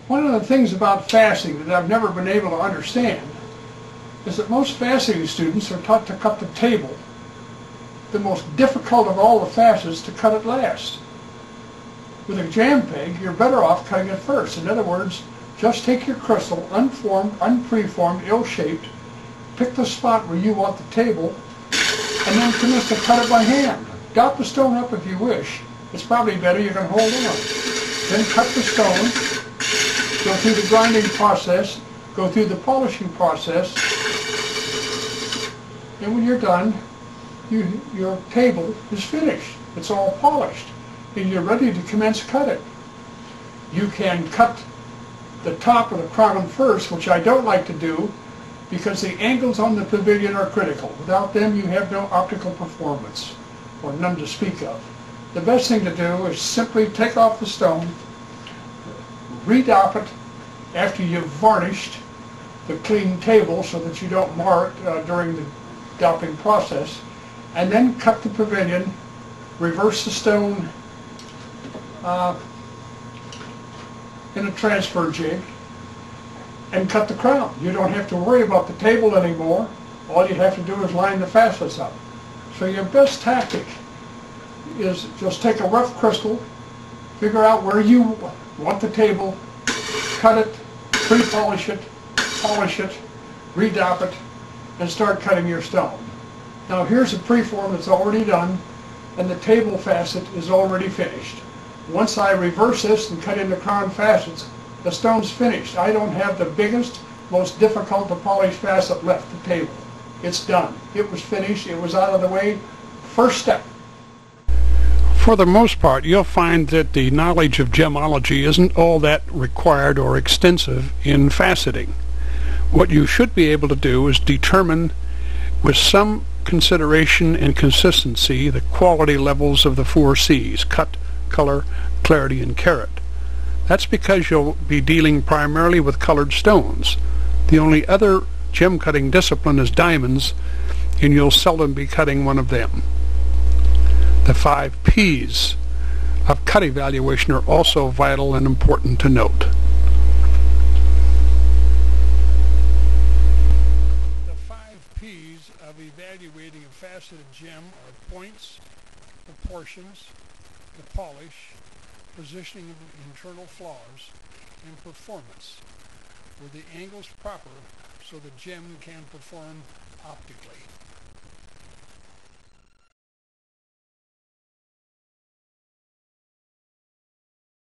One of the things about faceting that I've never been able to understand is that most faceting students are taught to cut the table, the most difficult of all the facets, to cut it last. With a jam peg, you're better off cutting it first. In other words, just take your crystal, unformed, unpreformed, ill-shaped, pick the spot where you want the table, and then commence to cut it by hand. Dot the stone up if you wish. It's probably better you can hold on. Then cut the stone, go through the grinding process, go through the polishing process, and when you're done, your table is finished. It's all polished, and you're ready to commence cutting. You can cut the top of the crown first, which I don't like to do, because the angles on the pavilion are critical. Without them, you have no optical performance, or none to speak of. The best thing to do is simply take off the stone, redop it after you've varnished the clean table so that you don't mar it during the dopping process, and then cut the pavilion, reverse the stone in a transfer jig, and cut the crown. You don't have to worry about the table anymore. All you have to do is line the facets up. So your best tactic is just take a rough crystal, figure out where you want the table, cut it, pre-polish it, polish it, redop it, and start cutting your stone. Now here's a preform that's already done, and the table facet is already finished. Once I reverse this and cut in the crown facets, the stone's finished. I don't have the biggest, most difficult to polish facet left, the table. It's done. It was finished. It was out of the way. First step. For the most part, you'll find that the knowledge of gemology isn't all that required or extensive in faceting. What you should be able to do is determine with some consideration and consistency the quality levels of the 4 C's: cut, color, clarity, and carat. That's because you'll be dealing primarily with colored stones. The only other gem cutting discipline is diamonds, and you'll seldom be cutting one of them. The 5 P's of cut evaluation are also vital and important to note. The 5 P's of evaluating a faceted gem are points, proportions, the polish, positioning of internal flaws, and performance, were the angles proper so the gem can perform optically.